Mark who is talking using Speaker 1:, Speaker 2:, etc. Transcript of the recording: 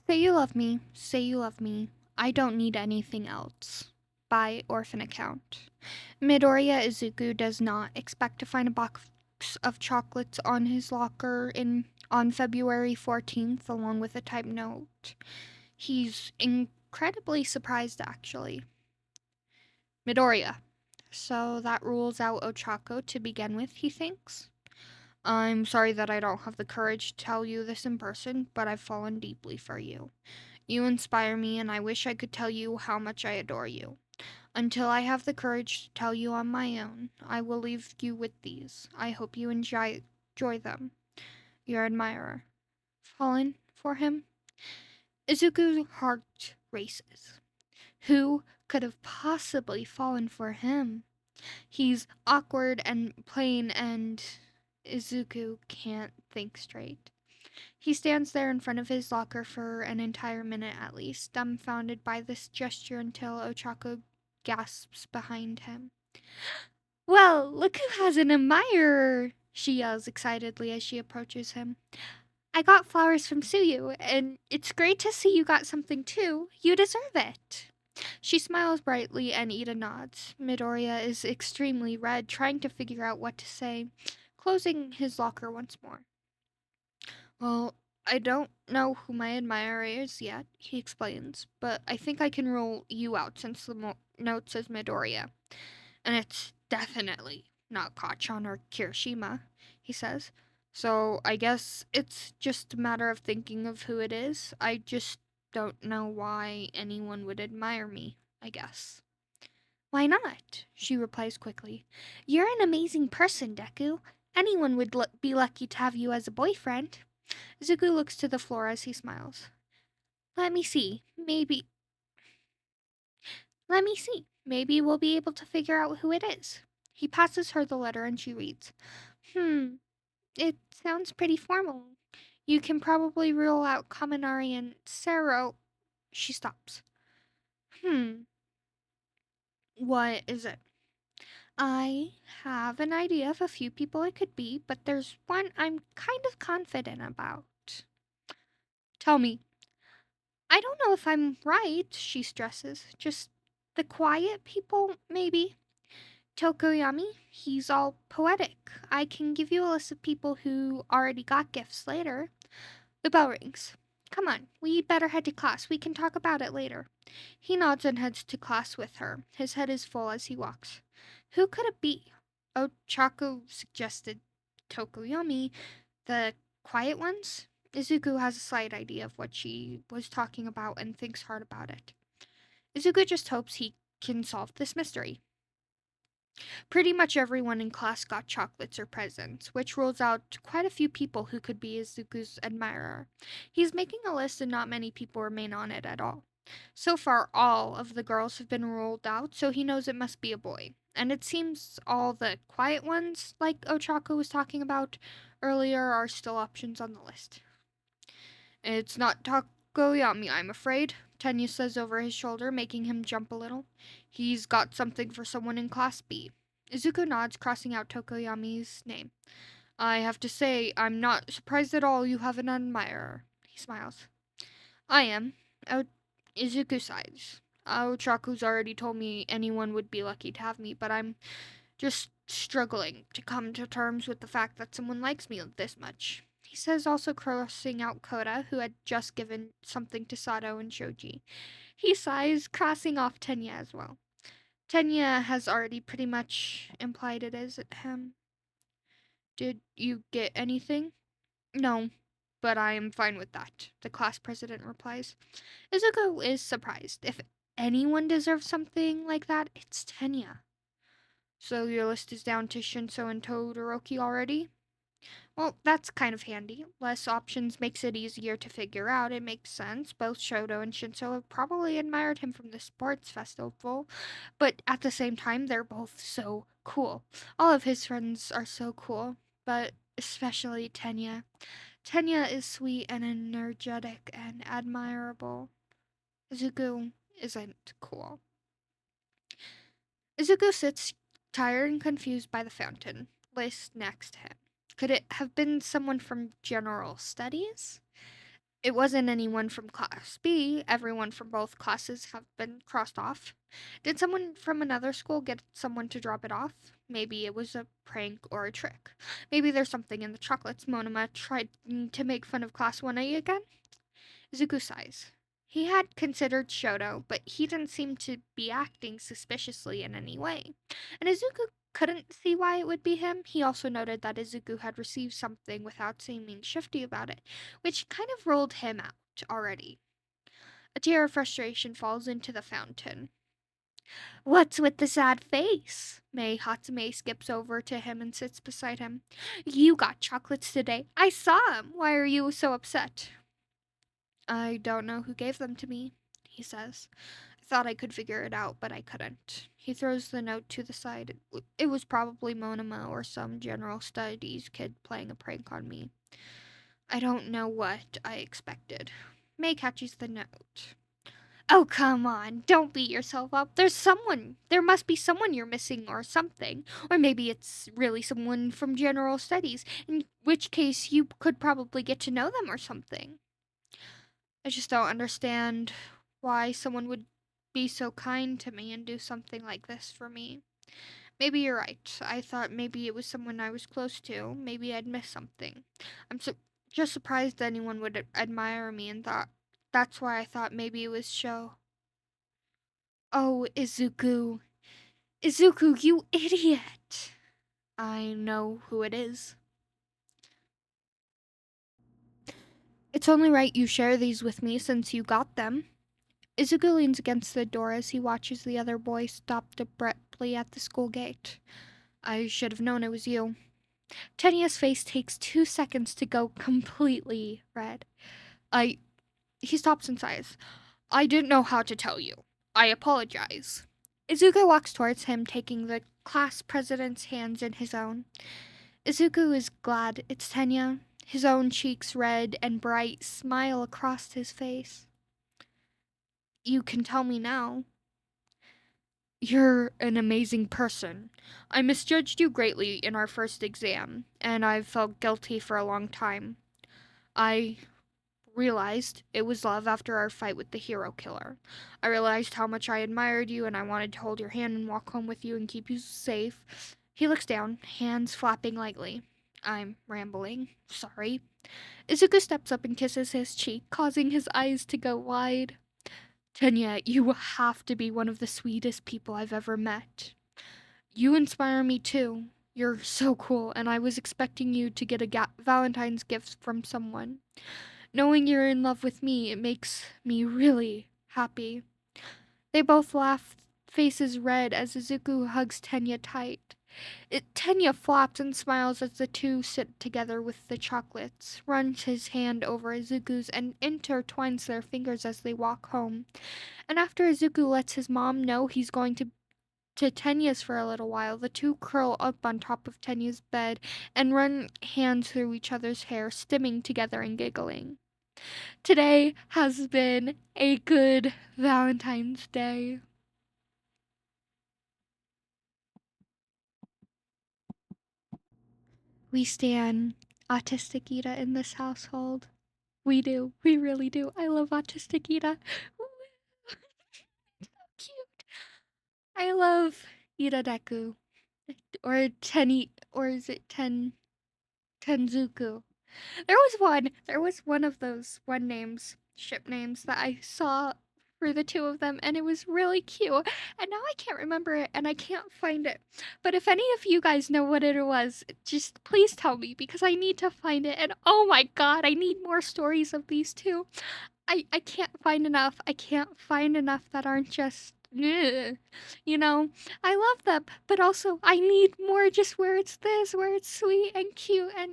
Speaker 1: Say you love me, say you love me. I don't need anything else. By orphan account. Midoriya Izuku does not expect to find a box of chocolates on his locker on February 14th along with a typed note. He's incredibly surprised actually. Midoriya. So that rules out Ochako to begin with, he thinks. I'm sorry that I don't have the courage to tell you this in person, but I've fallen deeply for you. You inspire me, and I wish I could tell you how much I adore you. Until I have the courage to tell you on my own, I will leave you with these. I hope you enjoy them. Your admirer. Fallen for him? Izuku's heart races. Who could have possibly fallen for him? He's awkward and plain, and Izuku can't think straight. He stands there in front of his locker for an entire minute at least, dumbfounded by this gesture until Ochako gasps behind him. Well, look who has an admirer, she yells excitedly as she approaches him. I got flowers from Suyu, and it's great to see you got something too. You deserve it. She smiles brightly and Ida nods. Midoriya is extremely red, trying to figure out what to say, closing his locker once more. Well, I don't know who my admirer is yet, he explains, but I think I can rule you out since the note says Midoriya. And it's definitely not Kachan or Kirishima, he says. So I guess it's just a matter of thinking of who it is. I just don't know why anyone would admire me, I guess. Why not? She replies quickly. You're an amazing person, Deku. Anyone would be lucky to have you as a boyfriend. Izuku looks to the floor as he smiles. Let me see. Maybe we'll be able to figure out who it is. He passes her the letter and she reads. It sounds pretty formal. You can probably rule out Kaminari and Sero. She stops. What is it? I have an idea of a few people it could be, but there's one I'm kind of confident about. Tell me. I don't know if I'm right, she stresses. Just the quiet people, maybe. Tokoyami, he's all poetic. I can give you a list of people who already got gifts later. The bell rings. Come on, we'd better head to class. We can talk about it later. He nods and heads to class with her. His head is full as he walks. Who could it be? Ochako suggested Tokoyami. The quiet ones? Izuku has a slight idea of what she was talking about and thinks hard about it. Izuku just hopes he can solve this mystery. Pretty much everyone in class got chocolates or presents, which rules out quite a few people who could be Izuku's admirer. He's making a list and not many people remain on it at all. So far, all of the girls have been ruled out, so he knows it must be a boy. And it seems all the quiet ones, like Ochako was talking about earlier, are still options on the list. It's not Takoyami, I'm afraid, Tenya says over his shoulder, making him jump a little. He's got something for someone in Class B. Izuku nods, crossing out Tokoyami's name. I have to say, I'm not surprised at all you have an admirer. He smiles. I am. Izuku sighs. Ochaku's already told me anyone would be lucky to have me, but I'm just struggling to come to terms with the fact that someone likes me this much. He says, also crossing out Koda, who had just given something to Sato and Shoji. He sighs, crossing off Tenya as well. Tenya has already pretty much implied it is him. Did you get anything? No, but I am fine with that, the class president replies. Izuku is surprised. If anyone deserves something like that, it's Tenya. So your list is down to Shinso and Todoroki already? Well, that's kind of handy. Less options makes it easier to figure out. It makes sense. Both Shoto and Shinso have probably admired him from the sports festival, but at the same time, they're both so cool. All of his friends are so cool, but especially Tenya. Tenya is sweet and energetic and admirable. Izuku isn't cool. Izuku sits tired and confused by the fountain, list next to him. Could it have been someone from general studies? It wasn't anyone from Class B. Everyone from both classes have been crossed off. Did someone from another school get someone to drop it off? Maybe it was a prank or a trick. Maybe there's something in the chocolates. Monoma tried to make fun of Class 1A again? Izuku sighs. He had considered Shoto, but he didn't seem to be acting suspiciously in any way. And Izuku couldn't see why it would be him. He also noted that Izuku had received something without seeming shifty about it, which kind of rolled him out already. A tear of frustration falls into the fountain. What's with the sad face? Mei Hatsume skips over to him and sits beside him. You got chocolates today. I saw 'em. Why are you so upset? I don't know who gave them to me, he says. I thought I could figure it out, but I couldn't. He throws the note to the side. It was probably Monoma or some general studies kid playing a prank on me. I don't know what I expected. May catches the note. Oh, come on. Don't beat yourself up. There must be someone you're missing or something. Or maybe it's really someone from general studies, in which case you could probably get to know them or something. I just don't understand why someone would be so kind to me and do something like this for me. Maybe you're right. I thought maybe it was someone I was close to. Maybe I'd missed something. Just surprised anyone would admire me and thought that's why I thought maybe it was Sho. Oh, Izuku. Izuku, you idiot. I know who it is. It's only right you share these with me since you got them. Izuku leans against the door as he watches the other boy stopped abruptly at the school gate. I should have known it was you. Tenya's face takes 2 seconds to go completely red. He stops and sighs. I didn't know how to tell you. I apologize. Izuku walks towards him, taking the class president's hands in his own. Izuku is glad it's Tenya. His own cheeks red and bright, smile across his face. You can tell me now. You're an amazing person. I misjudged you greatly in our first exam, and I've felt guilty for a long time. I realized it was love after our fight with the hero killer. I realized how much I admired you, and I wanted to hold your hand and walk home with you and keep you safe. He looks down, hands flapping lightly. I'm rambling. Sorry. Izuku steps up and kisses his cheek, causing his eyes to go wide. Tenya, you have to be one of the sweetest people I've ever met. You inspire me too. You're so cool, and I was expecting you to get a Valentine's gift from someone. Knowing you're in love with me, it makes me really happy. They both laugh, faces red, as Izuku hugs Tenya tight. Tenya flaps and smiles as the two sit together with the chocolates, runs his hand over Izuku's, and intertwines their fingers as they walk home. And after Izuku lets his mom know he's going to Tenya's for a little while, the two curl up on top of Tenya's bed and run hands through each other's hair, stimming together and giggling. Today has been a good Valentine's Day. We stand autistic Ida in this household. We do. We really do. I love autistic Ida. So cute. I love IidaDeku. Or Teni, or is it Tenzuku? There was one of those ship names that I saw for the two of them, and it was really cute. And now I can't remember it, and I can't find it. But if any of you guys know what it was, just please tell me, because I need to find it. And oh my god, I need more stories of these two. I can't find enough. I can't find enough that aren't just, ugh. You know, I love them, but also I need more just where it's this, where it's sweet and cute and